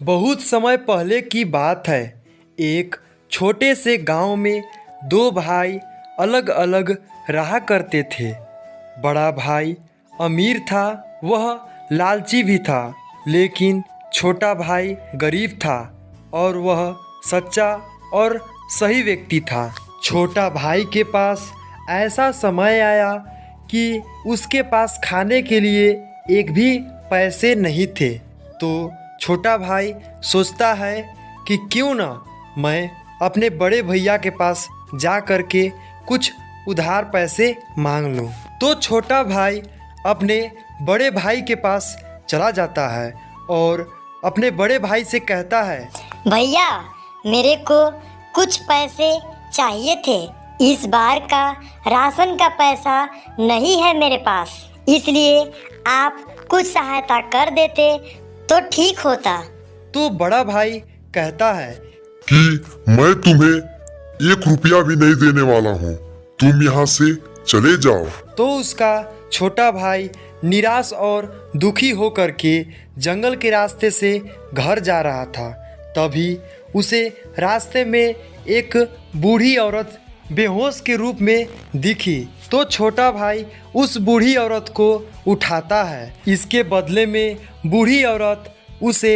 बहुत समय पहले की बात है। एक छोटे से गांव में दो भाई अलग अलग रहा करते थे। बड़ा भाई अमीर था, वह लालची भी था, लेकिन छोटा भाई गरीब था और वह सच्चा और सही व्यक्ति था। छोटा भाई के पास ऐसा समय आया कि उसके पास खाने के लिए एक भी पैसे नहीं थे। तो छोटा भाई सोचता है कि क्यों ना मैं अपने बड़े भैया के पास जा कर के कुछ उधार पैसे मांग लूं। तो छोटा भाई अपने बड़े भाई के पास चला जाता है और अपने बड़े भाई से कहता है, भैया मेरे को कुछ पैसे चाहिए थे। इस बार का राशन का पैसा नहीं है मेरे पास, इसलिए आप कुछ सहायता कर देते तो ठीक होता। तो बड़ा भाई कहता है कि मैं तुम्हें 1 रुपया भी नहीं देने वाला हूँ, तुम यहाँ से चले जाओ। तो उसका छोटा भाई निराश और दुखी होकर के जंगल के रास्ते से घर जा रहा था। तभी उसे रास्ते में एक बूढ़ी औरत बेहोश के रूप में दिखी। तो छोटा भाई उस बूढ़ी औरत को उठाता है। इसके बदले में बूढ़ी औरत उसे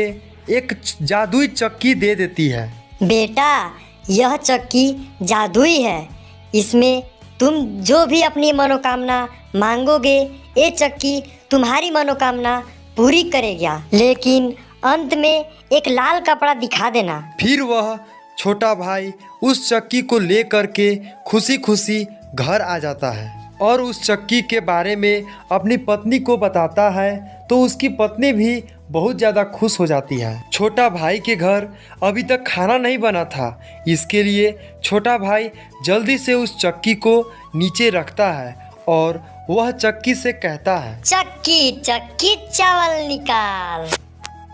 एक जादुई चक्की दे देती है। बेटा यह चक्की जादुई है, इसमें तुम जो भी अपनी मनोकामना मांगोगे ये चक्की तुम्हारी मनोकामना पूरी करेगा, लेकिन अंत में एक लाल कपड़ा दिखा देना। फिर वह छोटा भाई उस चक्की को ले करके खुशी खुशी घर आ जाता है और उस चक्की के बारे में अपनी पत्नी को बताता है। तो उसकी पत्नी भी बहुत ज़्यादा खुश हो जाती है। छोटा भाई के घर अभी तक खाना नहीं बना था, इसके लिए छोटा भाई जल्दी से उस चक्की को नीचे रखता है और वह चक्की से कहता है, चक्की चक्की चावल निकाल।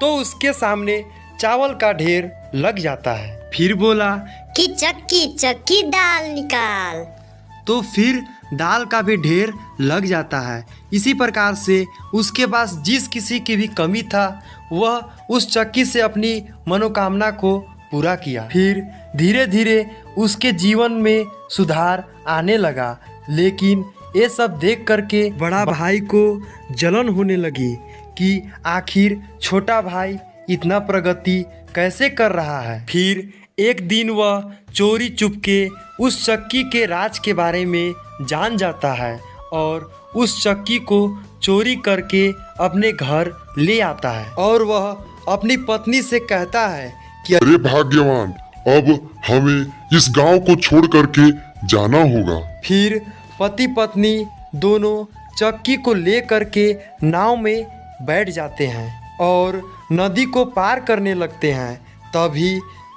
तो उसके सामने चावल का ढेर लग जाता है। फिर बोला कि चक्की चक्की दाल निकाल। तो फिर दाल का भी ढेर लग जाता है। इसी प्रकार से उसके पास जिस किसी की भी कमी था वह उस चक्की से अपनी मनोकामना को पूरा किया। फिर धीरे धीरे उसके जीवन में सुधार आने लगा, लेकिन ये सब देख करके बड़ा भाई को जलन होने लगी कि आखिर छोटा भाई इतना प्रगति कैसे कर रहा है। फिर एक दिन वह चोरी चुपके उस चक्की के राज के बारे में जान जाता है और उस चक्की को चोरी करके अपने घर ले आता है और वह अपनी पत्नी से कहता है कि अरे भाग्यवान, अब हमें इस गांव को छोड़ करके जाना होगा। फिर पति पत्नी दोनों चक्की को ले करके नाव में बैठ जाते हैं और नदी को पार करने लगते हैं।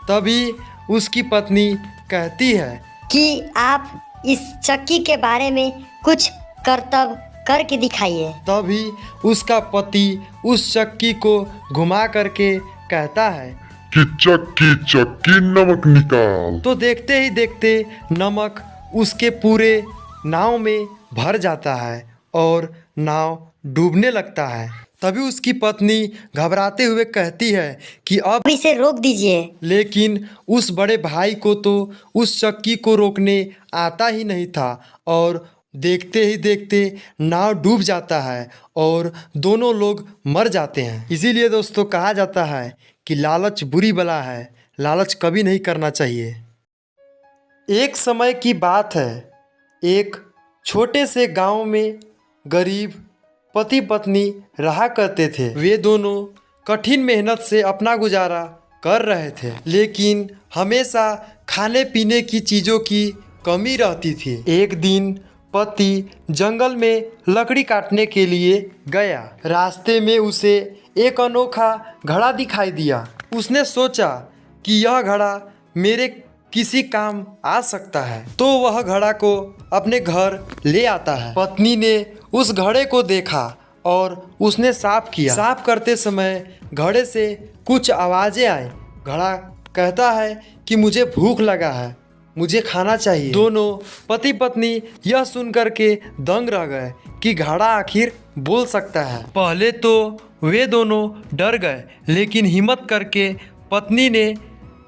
तभी उसकी पत्नी कहती है कि आप इस चक्की के बारे में कुछ करतब करके दिखाइए। तभी उसका पति उस चक्की को घुमा करके कहता है कि चक्की चक्की नमक निकाल। तो देखते ही देखते नमक उसके पूरे नाव में भर जाता है और नाव डूबने लगता है। तभी उसकी पत्नी घबराते हुए कहती है कि अब इसे रोक दीजिए। लेकिन उस बड़े भाई को तो उस चक्की को रोकने आता ही नहीं था और देखते ही देखते नाव डूब जाता है और दोनों लोग मर जाते हैं। इसीलिए दोस्तों कहा जाता है कि लालच बुरी बला है, लालच कभी नहीं करना चाहिए। एक समय की बात है, एक छोटे से गांव में गरीब पति पत्नी रहा करते थे। वे दोनों कठिन मेहनत से अपना गुजारा कर रहे थे, लेकिन हमेशा खाने पीने की चीज़ों की कमी रहती थी। एक दिन पति जंगल में लकड़ी काटने के लिए गया। रास्ते में उसे एक अनोखा घड़ा दिखाई दिया। उसने सोचा कि यह घड़ा मेरे किसी काम आ सकता है, तो वह घड़ा को अपने घर ले आता है। पत्नी ने उस घड़े को देखा और उसने साफ किया। साफ करते समय घड़े से कुछ आवाजें आई। घड़ा कहता है कि मुझे भूख लगा है, मुझे खाना चाहिए। दोनों पति पत्नी यह सुन करके दंग रह गए कि घड़ा आखिर बोल सकता है। पहले तो वे दोनों डर गए, लेकिन हिम्मत करके पत्नी ने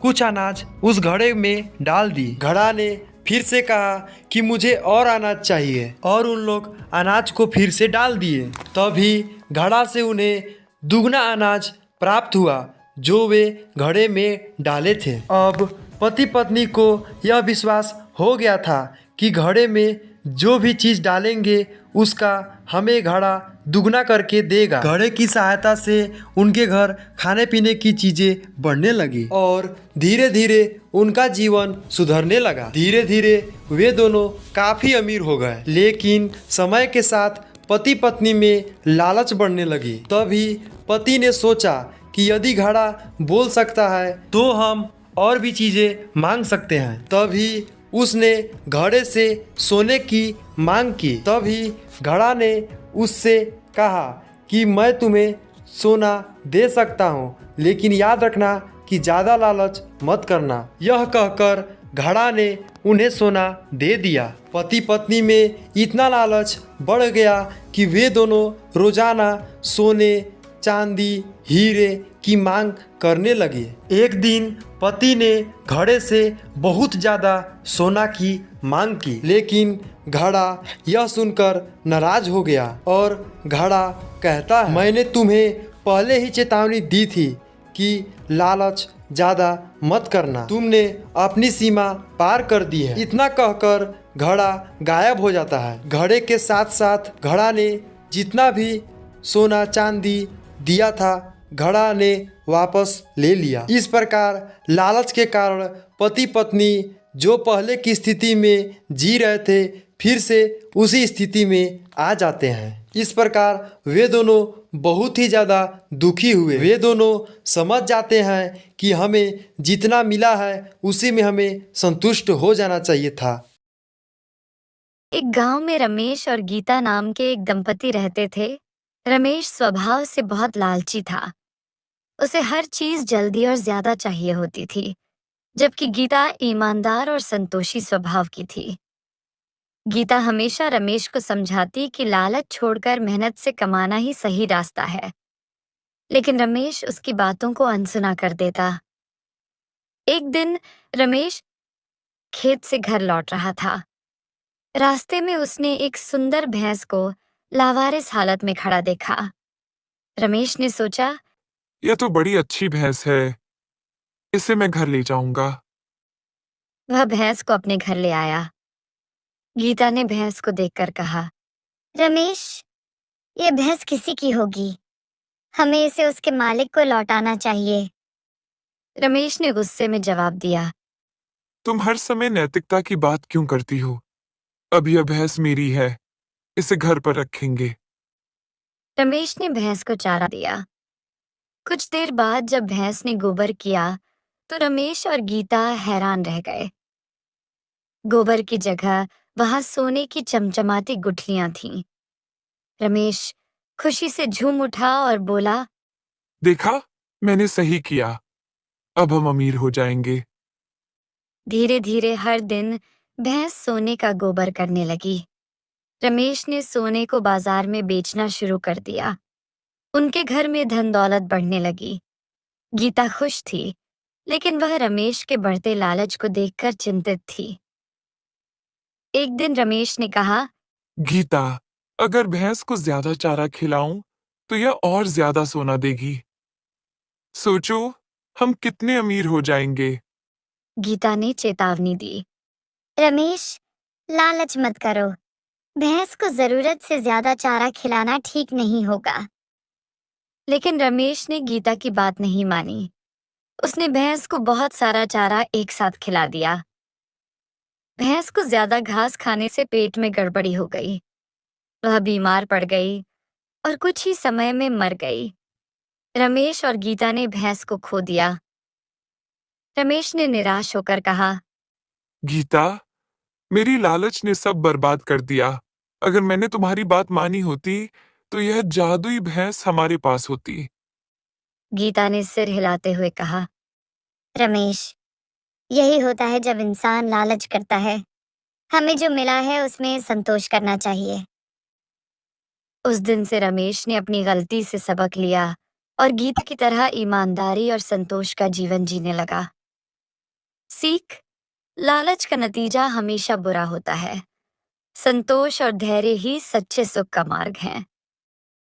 कुछ अनाज उस घड़े में डाल दी। घड़ा ने फिर से कहा कि मुझे और अनाज चाहिए, और उन लोग अनाज को फिर से डाल दिए। तभी घड़ा से उन्हें दुगना अनाज प्राप्त हुआ जो वे घड़े में डाले थे। अब पति पत्नी को यह विश्वास हो गया था कि घड़े में जो भी चीज़ डालेंगे उसका हमें घड़ा दुगना करके देगा। घड़े की सहायता से उनके घर खाने पीने की चीज़ें बढ़ने लगी और धीरे धीरे उनका जीवन सुधरने लगा। धीरे धीरे वे दोनों काफ़ी अमीर हो गए, लेकिन समय के साथ पति पत्नी में लालच बढ़ने लगी। तभी पति ने सोचा कि यदि घड़ा बोल सकता है तो हम और भी चीज़ें मांग सकते हैं। तभी उसने घड़े से सोने की मांग की। तभी घड़ा ने उससे कहा कि मैं तुम्हें सोना दे सकता हूँ, लेकिन याद रखना कि ज़्यादा लालच मत करना। यह कहकर घड़ा ने उन्हें सोना दे दिया। पति पत्नी में इतना लालच बढ़ गया कि वे दोनों रोजाना सोने, चांदी, हीरे की मांग करने लगे। एक दिन पति ने घड़े से बहुत ज़्यादा सोना की मांग की, लेकिन घड़ा यह सुनकर नाराज हो गया और घड़ा कहता है, मैंने तुम्हें पहले ही चेतावनी दी थी कि लालच ज़्यादा मत करना। तुमने अपनी सीमा पार कर दी है। इतना कहकर घड़ा गायब हो जाता है। घड़े के साथ साथ घड़ा ने जितना भी सोना चांदी दिया था घड़ा ने वापस ले लिया। इस प्रकार लालच के कारण पति पत्नी जो पहले की स्थिति में जी रहे थे फिर से उसी स्थिति में आ जाते हैं। इस प्रकार वे दोनों बहुत ही ज़्यादा दुखी हुए। वे दोनों समझ जाते हैं कि हमें जितना मिला है उसी में हमें संतुष्ट हो जाना चाहिए था। एक गांव में रमेश और गीता नाम के एक दंपति रहते थे। रमेश स्वभाव से बहुत लालची था। उसे हर चीज जल्दी और ज्यादा चाहिए होती थी, जबकि गीता ईमानदार और संतोषी स्वभाव की थी। गीता हमेशा रमेश को समझाती कि लालच छोड़कर मेहनत से कमाना ही सही रास्ता है, लेकिन रमेश उसकी बातों को अनसुना कर देता। एक दिन रमेश खेत से घर लौट रहा था। रास्ते में उसने एक सुंदर भैंस को लावारिस हालत में खड़ा देखा। रमेश ने सोचा, यह तो बड़ी अच्छी भैंस है, इसे मैं घर ले जाऊंगा। वह भैंस को अपने घर ले आया। गीता ने भैंस को देखकर कहा, रमेश, ये भैंस किसी की होगी, हमें इसे उसके मालिक को लौटाना चाहिए। रमेश ने गुस्से में जवाब दिया, तुम हर समय नैतिकता की बात क्यों करती हो? अब यह भैंस मेरी है, इसे घर पर रखेंगे। रमेश ने भैंस को चारा दिया। कुछ देर बाद जब भैंस ने गोबर किया तो रमेश और गीता हैरान रह गए। गोबर की जगह वहां सोने की चमचमाती गुठलियां थीं। रमेश खुशी से झूम उठा और बोला, देखा, मैंने सही किया, अब हम अमीर हो जाएंगे। धीरे धीरे हर दिन भैंस सोने का गोबर करने लगी। रमेश ने सोने को बाजार में बेचना शुरू कर दिया। उनके घर में धन दौलत बढ़ने लगी। गीता खुश थी, लेकिन वह रमेश के बढ़ते लालच को देखकर चिंतित थी। एक दिन रमेश ने कहा, गीता, अगर भैंस को ज्यादा चारा खिलाऊं तो यह और ज्यादा सोना देगी। सोचो, हम कितने अमीर हो जाएंगे। गीता ने चेतावनी दी, रमेश, लालच मत करो, भैंस को जरूरत से ज्यादा चारा खिलाना ठीक नहीं होगा। लेकिन रमेश ने गीता की बात नहीं मानी। उसने भैंस को बहुत सारा चारा एक साथ खिला दिया। भैंस को ज्यादा घास खाने से पेट में गड़बड़ी हो गई। वह बीमार पड़ गई और कुछ ही समय में मर गई। रमेश और गीता ने भैंस को खो दिया। रमेश ने निराश होकर कहा, गीता, मेरी लालच ने सब बर्बाद कर दिया। अगर मैंने तुम्हारी बात मानी होती तो यह जादुई भैंस हमारे पास होती। गीता ने सिर हिलाते हुए कहा, रमेश, यही होता है जब इंसान लालच करता है। हमें जो मिला है उसमें संतोष करना चाहिए। उस दिन से रमेश ने अपनी गलती से सबक लिया और गीता की तरह ईमानदारी और संतोष का जीवन जीने लगा। सीख: लालच का नतीजा हमेशा बुरा होता है। संतोष और धैर्य ही सच्चे सुख का मार्ग हैं।